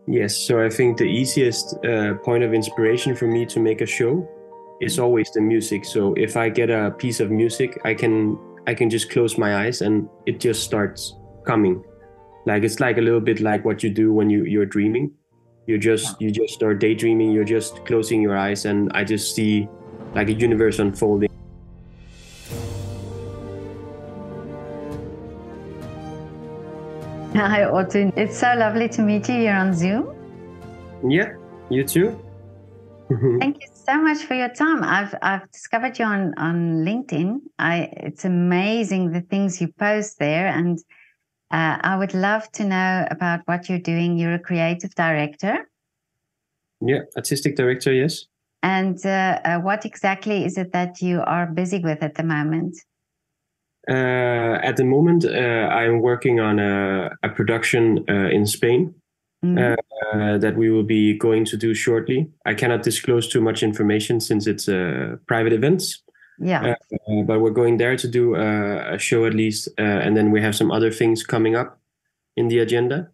Yes, so I think the easiest point of inspiration for me to make a show is always the music. So if I get a piece of music, I can just close my eyes and it just starts coming. Like it's like a little bit like what you do when you're dreaming. You just start daydreaming. You're just closing your eyes, and I just see like a universe unfolding. Hi, Otto. It's so lovely to meet you here on Zoom. Yeah, you too. Thank you so much for your time. I've discovered you on LinkedIn. It's amazing the things you post there, and I would love to know about what you're doing. You're a creative director, Yeah, artistic director. Yes. and what exactly is it that you are busy with at the moment? At the moment, I'm working on a production in Spain uh, Mhm. that we will be going to do shortly. I cannot disclose too much information since it's private events, Yeah. but we're going there to do a show at least, and then we have some other things coming up in the agenda.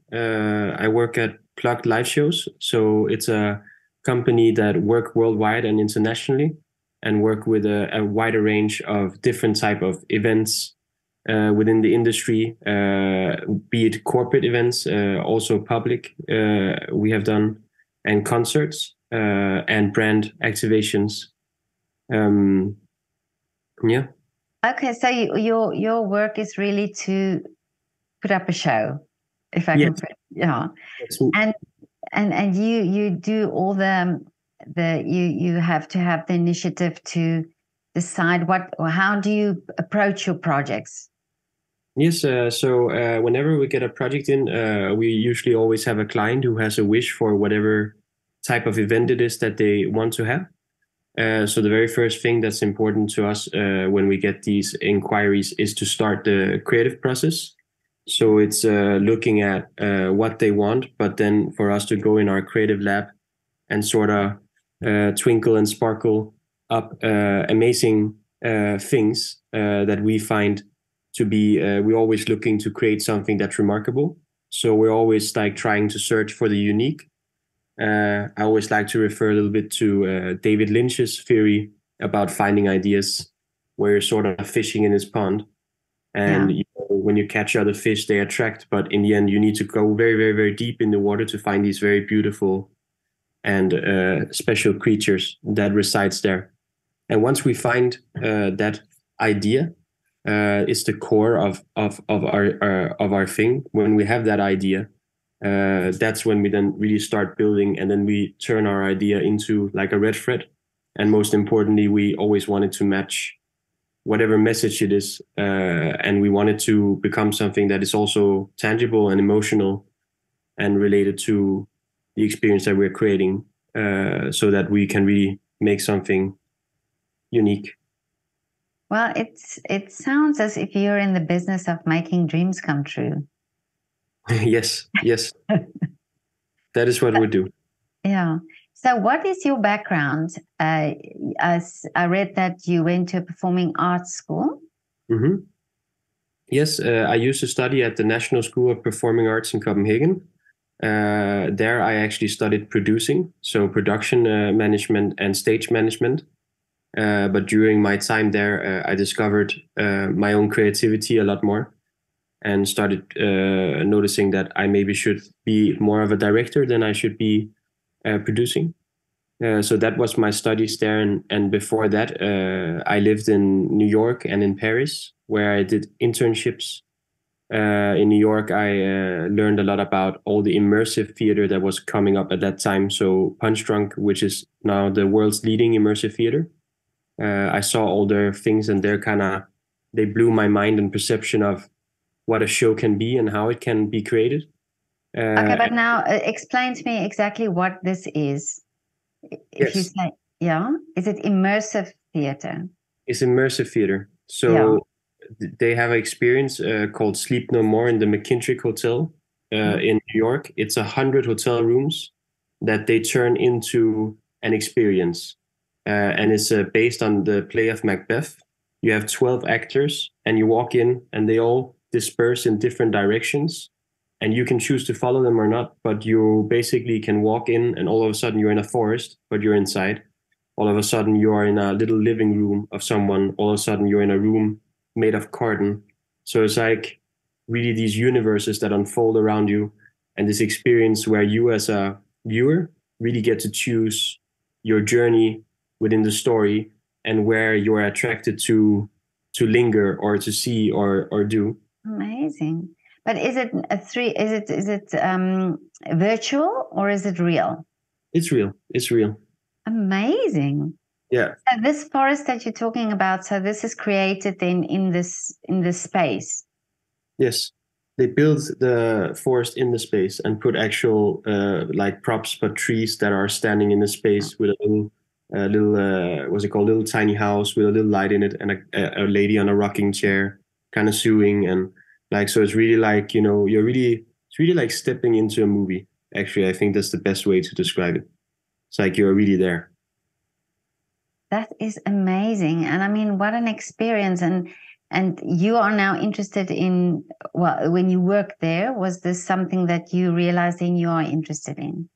I work at Plugged Live Shows, so it's a company that work worldwide and internationally, and work with a wider range of different type of events within the industry, be it corporate events, also public we have done, and concerts and brand activations. Um, yeah. Okay, so your work is really to put up a show, if I Yes. can put, yeah. Yes. And and you do all the you have to have the initiative to decide what or how do you approach your projects. Yes, so whenever we get a project in, we usually always have a client who has a wish for whatever type of event it is that they want to have. So the very first thing that's important to us when we get these inquiries is to start the creative process. So it's looking at what they want, but then for us to go in our creative lab and sort of twinkle and sparkle up amazing things that we find to be. We're always looking to create something that's remarkable. So we're always like trying to search for the unique. I always like to refer a little bit to David Lynch's theory about finding ideas, where you're sort of fishing in his pond, Yeah. and when you catch other fish, they attract. But in the end, you need to go very, very, very deep in the water to find these very beautiful and special creatures that resides there. And once we find that idea, it's the core of our thing. When we have that idea, that's when we then really start building, and then we turn our idea into like a red thread. And most importantly, we always wanted to match whatever message it is, and we want it to become something that is also tangible and emotional and related to the experience that we're creating, so that we can really make something unique. Well, it sounds as if you're in the business of making dreams come true. Yes, yes, that is what we do. Yeah. So, what is your background? As I read that you went to a performing arts school. Hmm. Yes, I used to study at the National School of Performing Arts in Copenhagen. There, I actually studied producing, so production management and stage management. But during my time there, I discovered my own creativity a lot more and started noticing that I maybe should be more of a director than I should be producing. So that was my studies there, and before that, I lived in New York and in Paris, where I did internships. In New York, I learned a lot about all the immersive theater that was coming up at that time. So Punch Drunk, which is now the world's leading immersive theater. I saw all their things, and they blew my mind and perception of what a show can be and how it can be created. Okay, Uh, but now explain to me exactly what this is. If you yes, say, yeah, is it immersive theater? it's immersive theater. Yeah. So they have an experience called Sleep No More in the McKintrick Hotel Mhm. in New York. It's 100 hotel rooms that they turn into an experience, and it's based on the play of Macbeth. You have 12 actors, and you walk in, and they all disperse in different directions. and you can choose to follow them or not, but you basically can walk in and all of a sudden you're in a forest, but you're inside. All of a sudden you are in a little living room of someone. All of a sudden you're in a room made of carton. So it's like really these universes that unfold around you, and this experience where you as a viewer really get to choose your journey within the story and where you're attracted to linger or to see or do. Amazing. But is it virtual or is it real? It's real. It's real. Amazing. Yeah. So this forest that you're talking about, so this is created then in this space. Yes. They build the forest in the space and put actual like props, but trees that are standing in the space with a little what's it called, little tiny house with a little light in it, and a lady on a rocking chair kind of sewing, and like, so it's really like, you know, it's really like stepping into a movie. Actually, I think that's the best way to describe it. It's like you're really there. That is amazing. And I mean, what an experience. And you are now interested in, well, when you worked there, was this something that you realized in you are interested in?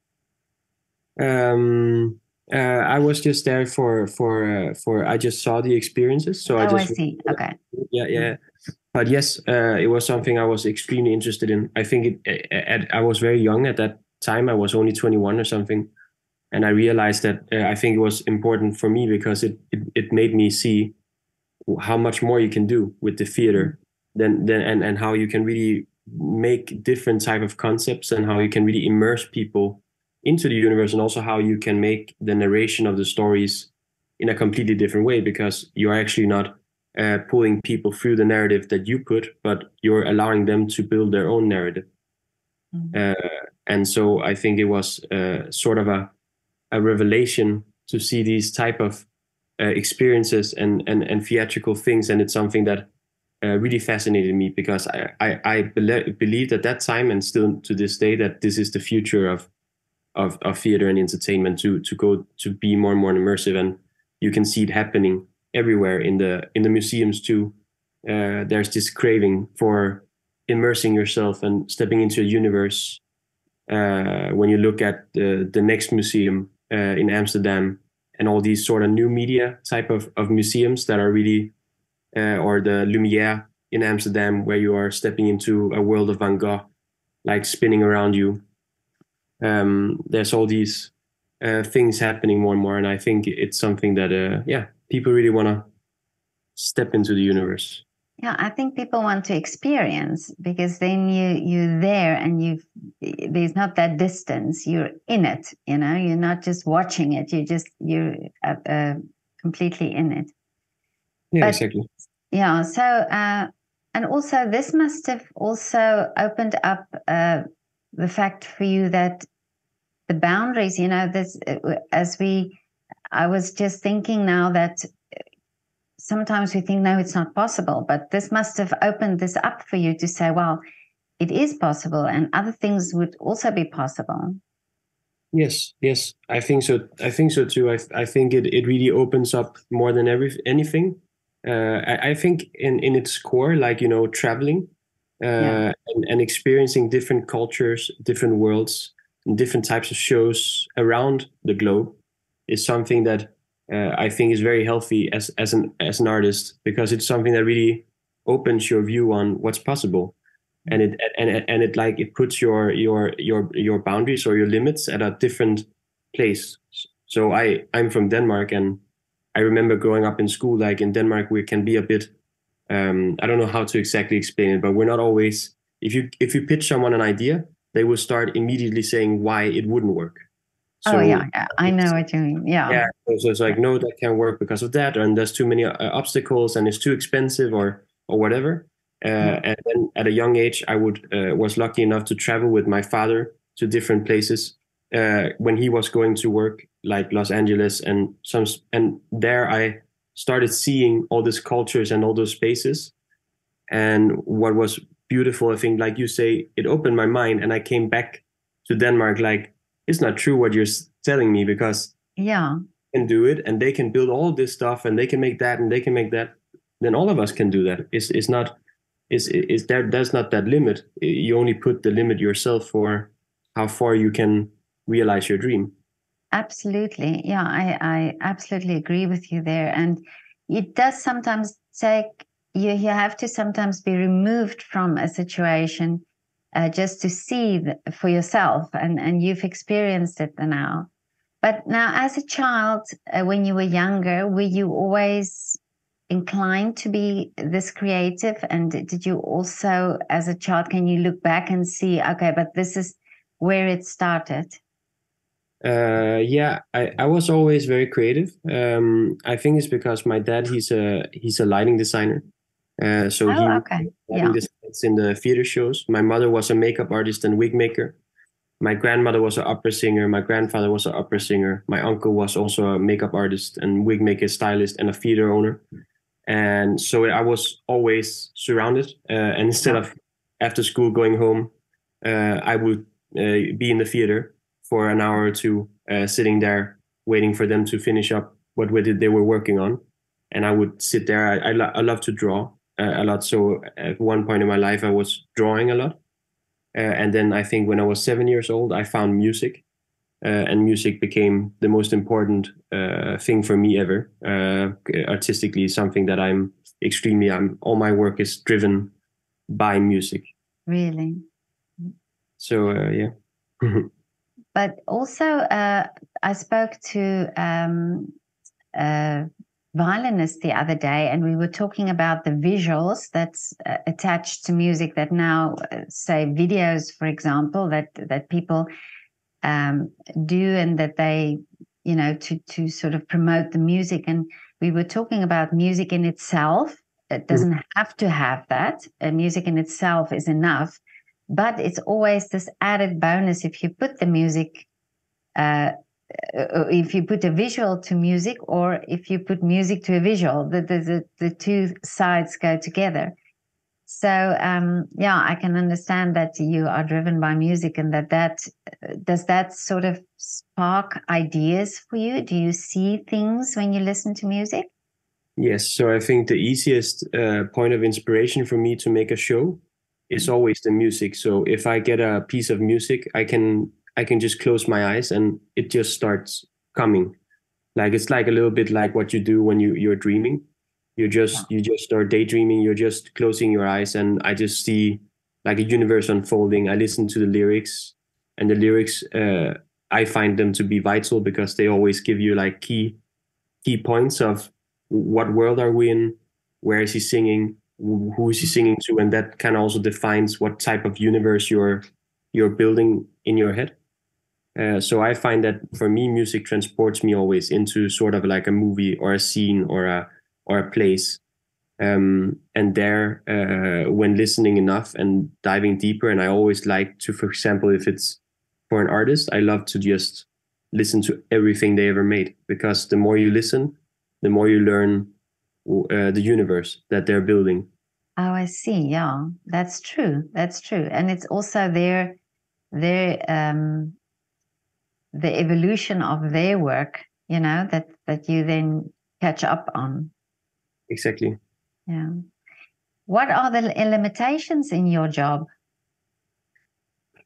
I was just there for I just saw the experiences, so I see. Okay. Yeah. But yes, it was something I was extremely interested in. I think I was very young at that time. I was only 21 or something, and I realized that I think it was important for me because it made me see how much more you can do with the theater than and how you can really make different type of concepts, and how you can really immerse people into the universe, and also how you can make the narration of the stories in a completely different way, because you're actually not pulling people through the narrative that you put, but you're allowing them to build their own narrative. And so I think it was sort of a revelation to see these type of experiences and theatrical things, and it's something that really fascinated me, because I believed at that time, and still to this day, that this is the future of theater and entertainment, to go to be more and more immersive, and you can see it happening everywhere in the museums too. There's this craving for immersing yourself and stepping into a universe. When you look at the next museum in Amsterdam, and all these sort of new media type of museums that are really, or the Lumière in Amsterdam, where you are stepping into a world of Van Gogh, like spinning around you. There's all these things happening more and more, and I think it's something that people really want to step into the universe. Yeah, I think people want to experience, because then you're there and there's not that distance. You're in it, you know. You're not just watching it. You're completely in it. Yeah, exactly. Yeah. So and also this must have also opened up the fact for you that the boundaries, you know, this I was just thinking now that sometimes we think, no, it's not possible, but this must have opened this up for you to say, well, it is possible, and other things would also be possible. Yes, I think so. I think so too. I think it really opens up more than anything. I think in its core, like, you know, traveling and experiencing different cultures, different worlds, and different types of shows around the globe is something that I think is very healthy as an artist, because it's something that really opens your view on what's possible, and it like it puts your boundaries or your limits at a different place. So I'm from Denmark, and I remember growing up in school, like in Denmark, we can be a bit I don't know how to exactly explain it, but we're not always, if you pitch someone an idea, they will start immediately saying why it wouldn't work. So, yeah, I know what you mean. Yeah. So it's like, no, that can't work because of that, and there's too many obstacles, and it's too expensive, or whatever. And then at a young age, I was lucky enough to travel with my father to different places when he was going to work, like Los Angeles, and there I started seeing all these cultures and all those spaces. And what was beautiful, I think, like you say, it opened my mind, and I came back to Denmark like, it's not true what you're telling me, because can do it, and they can build all this stuff, and they can make that, and they can make that, then all of us can do that. is there, there's not that limit. You only put the limit yourself for how far you can realize your dream. Absolutely. Yeah, I absolutely agree with you there. And it does sometimes take, you have to sometimes be removed from a situation just to see for yourself. And you've experienced it now. But now, as a child, when you were younger, were you always inclined to be this creative? And did you also, as a child, can you look back and see, okay, but this is where it started? Yeah, I was always very creative. I think it's because my dad, he's a lighting designer. So he Oh, okay. lighting Yeah. designs in the theater shows. My mother was a makeup artist and wig maker. My grandmother was an opera singer. My grandfather was an opera singer. My uncle was also a makeup artist and wig maker, stylist, and a theater owner. And so I was always surrounded. And instead of after school going home, I would be in the theater for an hour or two, sitting there waiting for them to finish up what they were working on. And I would sit there. I love to draw a lot. So at one point in my life, I was drawing a lot. And then I think when I was 7 years old, I found music. And music became the most important thing for me ever. Artistically, something that all my work is driven by music. Really? So, yeah. But also, I spoke to a violinist the other day, and we were talking about the visuals that's attached to music that now, say, videos, for example, that people do, and that they, to sort of promote the music. And we were talking about music in itself. It doesn't have to have that. Music in itself is enough, but it's always this added bonus if you put the music, if you put a visual to music, or if you put music to a visual, the two sides go together. So yeah, I can understand that you are driven by music, and that does that sort of spark ideas for you? Do you see things when you listen to music? Yes. So I think the easiest point of inspiration for me to make a show is always the music. So if I get a piece of music, I can just close my eyes and it just starts coming. Like it's like a little bit like what you do when you're dreaming. You just start daydreaming. You're just closing your eyes, and I just see like a universe unfolding. I listen to the lyrics, and the lyrics I find them to be vital because they always give you like key points of what world are we in, where is he singing, who is he singing to, and that kind of also defines what type of universe you're building in your head. So I find that for me, music transports me always into sort of like a movie or a scene or a place. And there, when listening enough and diving deeper, and I always like to, for example, if it's for an artist, I love to just listen to everything they ever made, because the more you listen, the more you learn the universe that they're building. Oh, I see. Yeah, that's true. That's true. And it's also their the evolution of their work, that you then catch up on. Exactly. Yeah. What are the limitations in your job?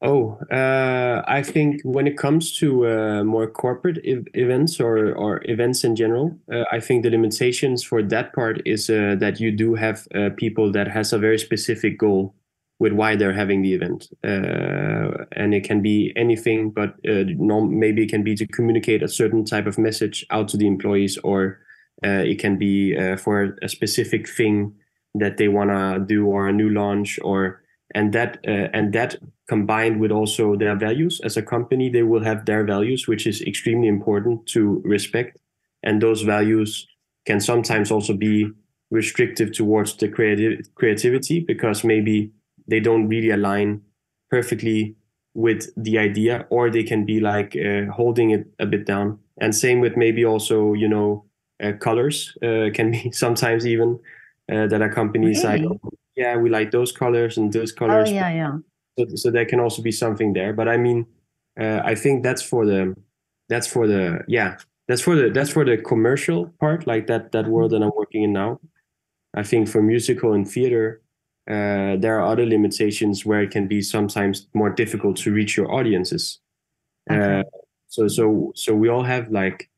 Oh, I think when it comes to more corporate events or events in general, I think the limitations for that part is that you do have people that has a very specific goal with why they're having the event. And it can be anything, but maybe it can be to communicate a certain type of message out to the employees, or it can be for a specific thing that they want to do, or a new launch, or and that combined with also their values as a company, they will have their values, which is extremely important to respect. And those values can sometimes also be restrictive towards the creativity, because maybe they don't really align perfectly with the idea, or they can be like holding it a bit down. And same with maybe also, colors can be sometimes even that a company is like, Really? oh, yeah, we like those colors and those Oh, colors. yeah, yeah. So there can also be something there. But I mean, I think that's for the commercial part, like that world that I'm working in now. I think for musical and theater, there are other limitations where it can be sometimes more difficult to reach your audiences. Okay. So we all have like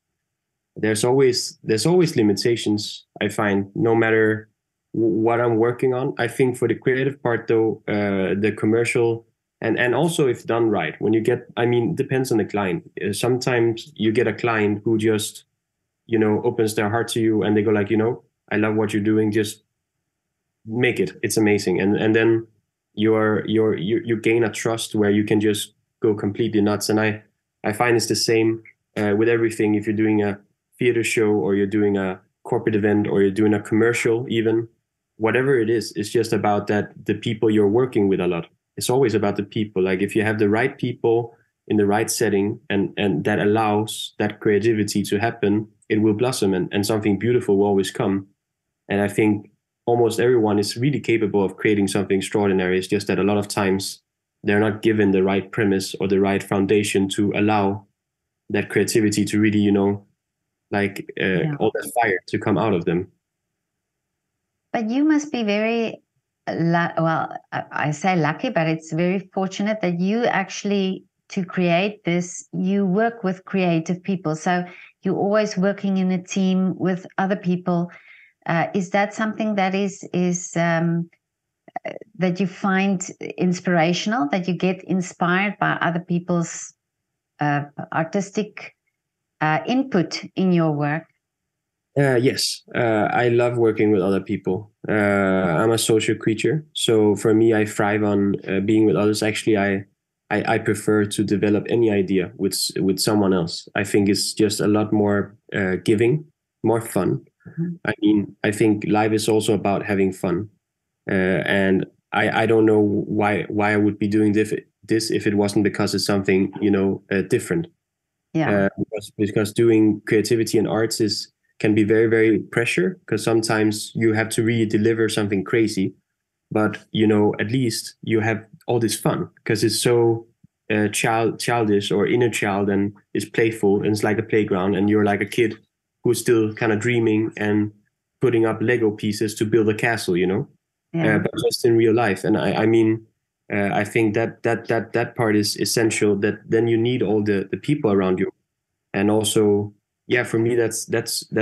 there's always limitations. I find no matter what I'm working on. I think for the creative part though, the commercial and also if done right, when you get, I mean, depends on the client. Sometimes you get a client who just opens their heart to you and they go like, I love what you're doing. Just make it. It's amazing. And then you gain a trust where you can just go completely nuts. And I find it's the same with everything. If you're doing a theater show or you're doing a corporate event or you're doing a commercial, even whatever it is, it's just about that the people you're working with a lot. It's always about the people. Like if you have the right people in the right setting and that allows that creativity to happen, it will blossom and something beautiful will always come. And I think almost everyone is really capable of creating something extraordinary. It's just that a lot of times they're not given the right premise or the right foundation to allow that creativity to really, all that fire to come out of them. But you must be very, well, I say lucky, but it's very fortunate that you actually, to create this, you work with creative people. So you're always working in a team with other people. Is that something that is that you find inspirational, that you get inspired by other people's artistic input in your work? Yes, I love working with other people. I'm a social creature, so for me, I thrive on being with others. Actually, I prefer to develop any idea with someone else. I think it's just a lot more giving, more fun. Mm-hmm. I mean, I think life is also about having fun, and I don't know why I would be doing this if it wasn't because it's something different. Yeah. Because doing creativity and arts can be very, very pressure because sometimes you have to really deliver something crazy, but at least you have all this fun because it's so childish or inner child and it's playful and it's like a playground and you're like a kid who's still kind of dreaming and putting up Lego pieces to build a castle, but just in real life. And I mean, I think that part is essential. That then you need all the people around you, and also, yeah, for me that's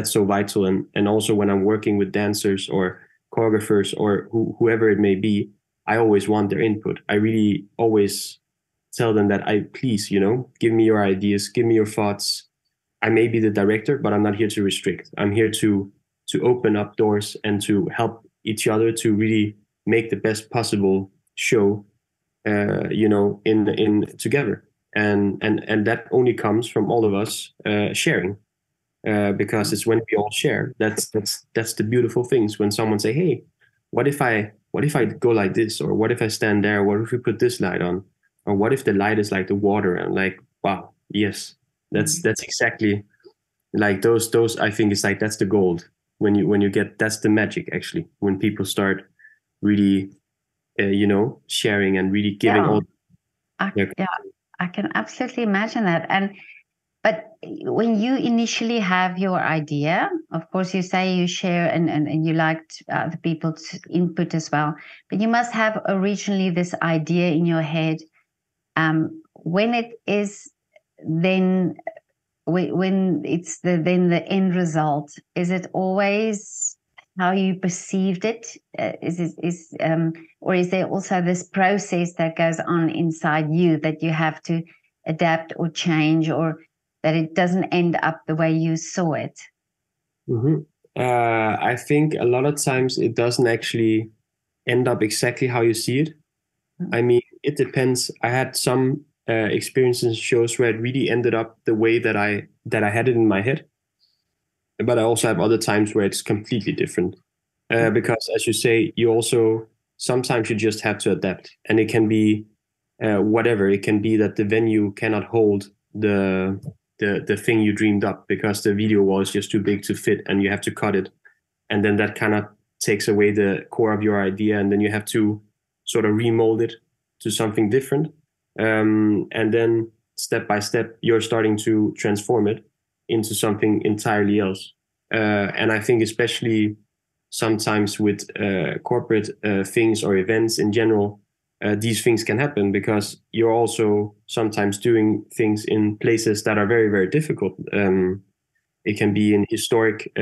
so vital. And also when I'm working with dancers or choreographers or whoever it may be, I always want their input. I really always tell them that please, give me your ideas, give me your thoughts. I may be the director, but I'm not here to restrict. I'm here to open up doors and to help each other to really make the best possible show, in together. And that only comes from all of us sharing, because it's when we all share that's the beautiful things. When someone say, "Hey, what if I go like this, or what if I stand there? What if we put this light on, or what if the light is like the water?" And like, wow, yes, that's exactly like those. I think it's like that's the gold when you get, that's the magic actually, when people start really, sharing and really giving all. I can absolutely imagine that. But when you initially have your idea, of course, you say you share and you liked other people's input as well, but you must have originally this idea in your head. When it is then, when it's then the end result, is it always how you perceived it? Or is there also this process that goes on inside you that you have to adapt or change, or that it doesn't end up the way you saw it? Mm-hmm. I think a lot of times it doesn't actually end up exactly how you see it. Mm-hmm. I mean, it depends. I had some experiences, shows where it really ended up the way that I had it in my head. But I also have other times where it's completely different. Because as you say, you also, sometimes you just have to adapt, and it can be whatever. It can be that the venue cannot hold the thing you dreamed up because the video wall is just too big to fit and you have to cut it. And then that kind of takes away the core of your idea, and then you have to sort of remold it to something different. And then step by step, you're starting to transform it into something entirely else. And I think especially sometimes with corporate things or events in general, these things can happen because you're also sometimes doing things in places that are very, very difficult. It can be in historic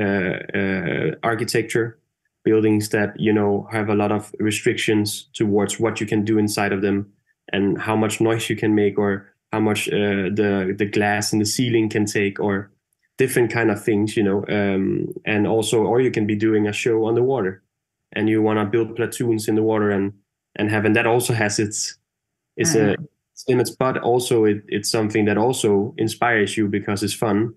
architecture, buildings that, you know, have a lot of restrictions towards what you can do inside of them and how much noise you can make, or how much the glass in the ceiling can take, or different kind of things, you know. And also, or you can be doing a show on the water, and you want to build platoons in the water and have, and that also has its Oh, yeah. its limits, but also it's something that also inspires you because it's fun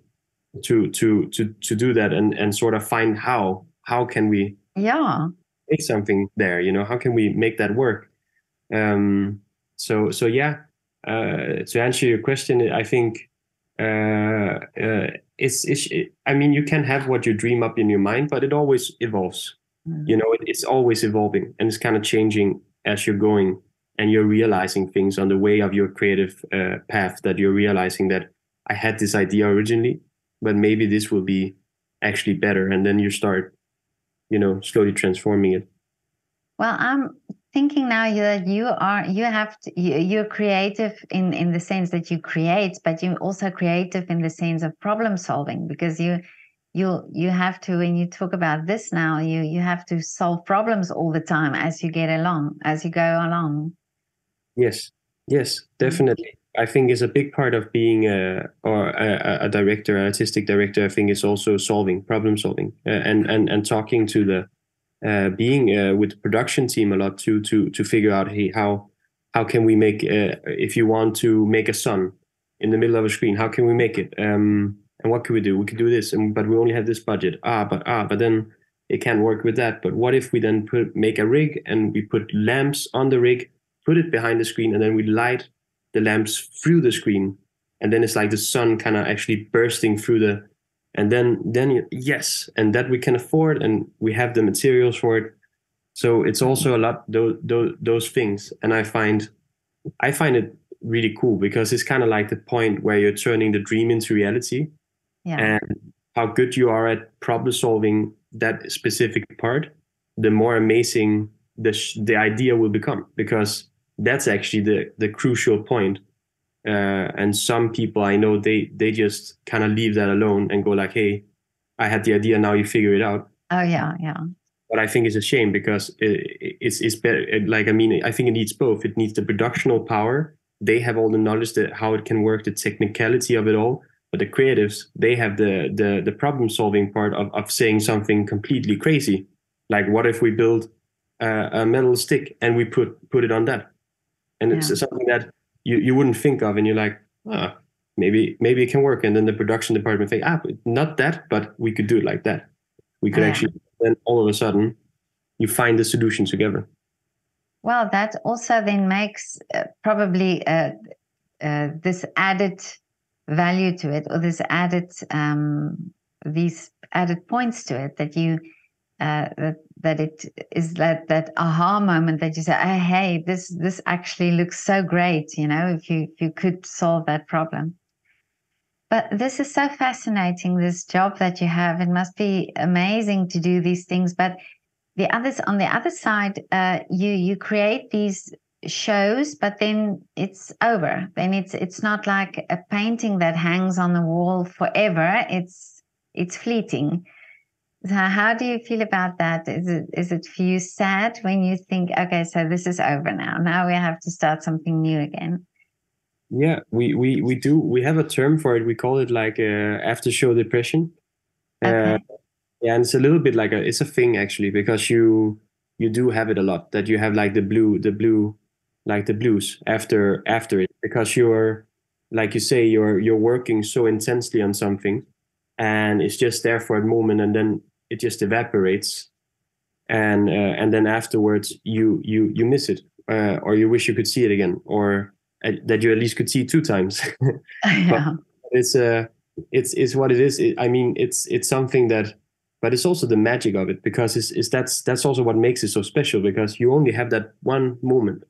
to do that, and sort of find how can we Yeah. make something there, you know, how can we make that work. So yeah, to answer your question, I think I mean, you can have what you dream up in your mind, but it always evolves. You Mm. know, it's always evolving, and it's kind of changing as you're going, and you're realizing things on the way of your creative path, that you're realizing that I had this idea originally, but maybe this will be actually better, and then you start, you know, slowly transforming it. Well, I'm thinking now that you're creative in the sense that you create, but you're also creative in the sense of problem solving, because you have to, when you talk about this now, you have to solve problems all the time as you get along, as you go along. Yes, yes, Mm. definitely. I think is a big part of being a director, artistic director. I think is also solving, problem solving, and talking to the being with the production team a lot too, to figure out, hey, how can we make, if you want to make a sun in the middle of a screen, how can we make it, and what can we do? We could do this, but we only have this budget. But then it can't work with that. But what if we then make a rig, and we put lamps on the rig, put it behind the screen, and then we light the lamps through the screen, and then it's like the sun kind of actually bursting through the, and then yes, and that we can afford, and we have the materials for it. So it's also a lot those things, and I find it really cool, because it's kind of like the point where you're turning the dream into reality, Yeah. and how good you are at problem solving that specific part, the more amazing the idea will become, because that's actually the crucial point. And some people I know, they just kind of leave that alone and go like, hey, I had the idea, now you figure it out. Oh, yeah, yeah. But I think it's a shame, because it's better. Like, I mean, I think it needs both. It needs the productional power. They have all the knowledge that how it can work, the technicality of it all. But the creatives, they have the problem solving part of saying something completely crazy. Like, what if we build a metal stick and we put it on that? And it's Yeah. something that you wouldn't think of, and you're like, ah, maybe it can work. And then the production department think, not that, but we could do it like that. We Oh, could yeah. actually, then all of a sudden you find the solution together. Well, that also then makes probably this added value to it, or this added these added points to it, that you that it is that aha moment that you say, oh, hey, this actually looks so great, you know, if you could solve that problem. But this is so fascinating, this job that you have. It must be amazing to do these things. But the others, on the other side, you create these shows, but then it's over. Then it's not like a painting that hangs on the wall forever. It's fleeting. So how do you feel about that? Is it for you sad when you think, okay, so this is over now. Now we have to start something new again? Yeah, we do. We have a term for it. We call it like after show depression. Uh, Okay. yeah, and it's a little bit like it's a thing actually, because you do have it a lot, that you have like the blue, like the blues after it, because you're, like you say, you're working so intensely on something, and it's just there for a moment, and then it just evaporates, and then afterwards you miss it, or you wish you could see it again, or that you at least could see it two times. But Yeah. it's it's what it is. I mean, it's something that, but it's also the magic of it, because it's that's also what makes it so special, because you only have that one moment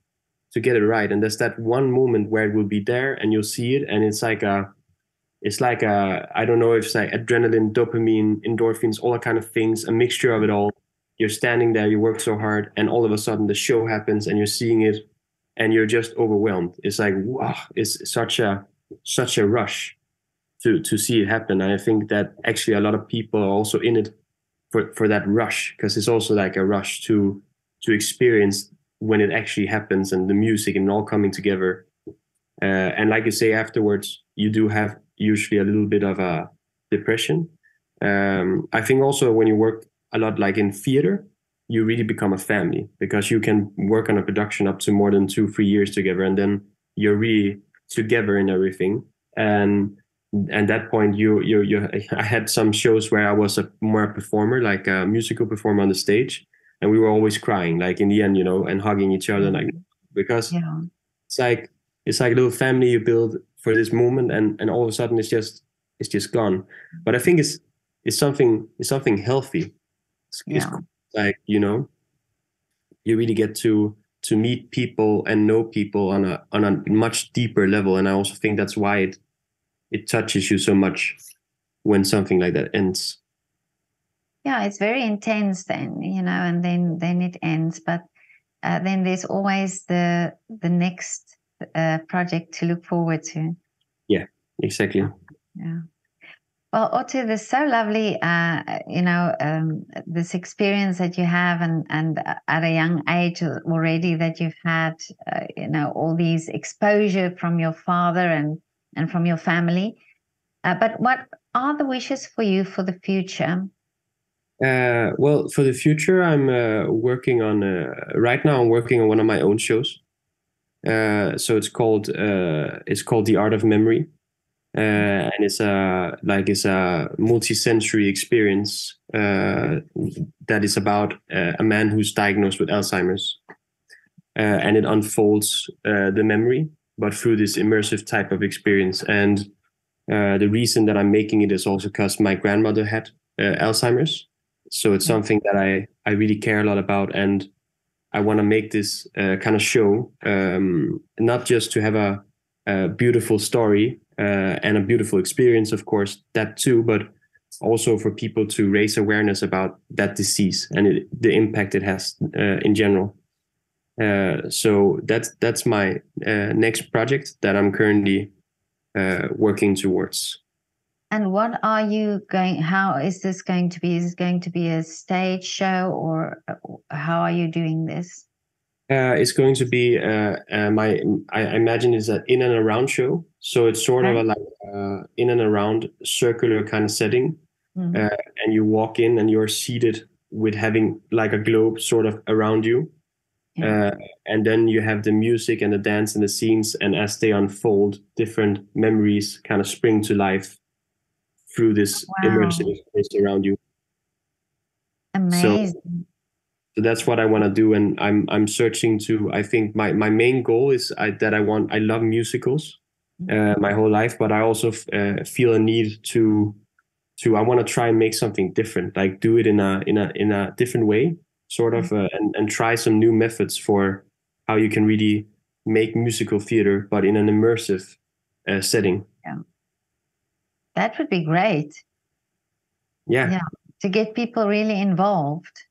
to get it right, and there's that one moment where it will be there, and you'll see it, and it's like a I don't know if it's like adrenaline, dopamine, endorphins, all that kind of things, a mixture of it all, you're standing there, you work so hard, and all of a sudden the show happens and you're seeing it and you're just overwhelmed. It's like, wow, it's such a rush to see it happen. And I think that actually a lot of people are also in it for that rush, because it's also like a rush to experience when it actually happens, and the music and all coming together. And like you say, afterwards, you do have usually a little bit of a depression. I think also when you work a lot like in theater, you really become a family, because you can work on a production up to more than 2-3 years together, and then you're really together in everything. And that point, I had some shows where I was more a performer, like a musical performer on the stage, and we were always crying, like in the end, and hugging each other, like, because Yeah. it's like a little family you build for this moment, and all of a sudden it's just gone. But I think it's something healthy. It's Yeah. like, you really get to meet people and know people on a much deeper level, and I also think that's why it touches you so much when something like that ends. Yeah, it's very intense then, and then it ends. But then there's always the next project to look forward to. Yeah, exactly. Yeah. Well, Otto, this is so lovely, this experience that you have, and at a young age already that you've had, all these exposure from your father and from your family. But what are the wishes for you for the future? Well, for the future, I'm working on right now. I'm working on one of my own shows. So it's called The Art of Memory, and it's a multi-sensory experience that is about a man who's diagnosed with Alzheimer's, and it unfolds the memory, but through this immersive type of experience. And the reason that I'm making it is also because my grandmother had Alzheimer's. So it's something that I really care a lot about, and I want to make this kind of show, not just to have a beautiful story and a beautiful experience, of course, that too, but also for people to raise awareness about that disease and the impact it has in general. So that's my next project that I'm currently working towards. And what are you how is this going to be? Is it going to be a stage show, or how are you doing this? It's going to be I imagine it's an in and around show. So it's sort of a like in and around circular kind of setting. Mm-hmm. And you walk in and you're seated with having like a globe sort of around you. Yeah. And then you have the music and the dance and the scenes, and as they unfold, different memories kind of spring to life through this immersive space around you. Amazing. So that's what I want to do, and I'm searching to. I think my main goal is I love musicals my whole life, but I also feel a need to I want to try and make something different, like do it in a different way, sort of, and try some new methods for how you can really make musical theater, but in an immersive setting. Yeah, that would be great. Yeah, to get people really involved.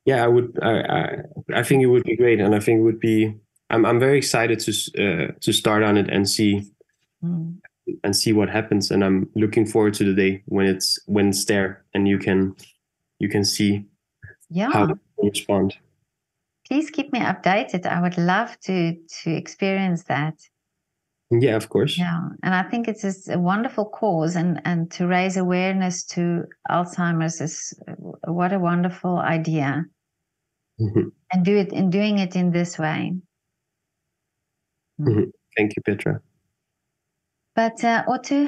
Yeah, I would. I think it would be great, and I think it would be. I'm very excited to start on it and see what happens, and I'm looking forward to the day when it's there and you can see how to respond. Please keep me updated. I would love to experience that. Yeah, of course. Yeah, and I think it's a wonderful cause, and to raise awareness to Alzheimer's is what a wonderful idea. And doing it in this way. Thank you, Petra. But Otto,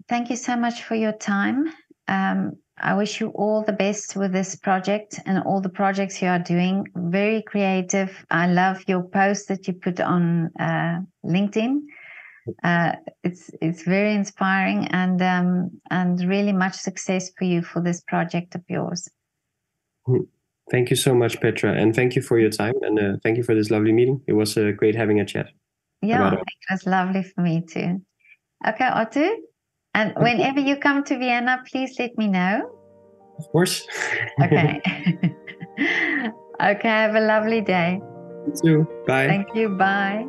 thank you so much for your time. I wish you all the best with this project and all the projects you are doing. Very creative. I love your post that you put on LinkedIn. It's very inspiring, and really much success for you for this project of yours. Thank you so much, Petra, and thank you for your time, and thank you for this lovely meeting. It was great having a chat. Yeah, it was lovely for me too. Okay, Otto, and whenever you come to Vienna, please let me know. Of course. Okay. Okay, have a lovely day. You too. Bye. Thank you. Bye.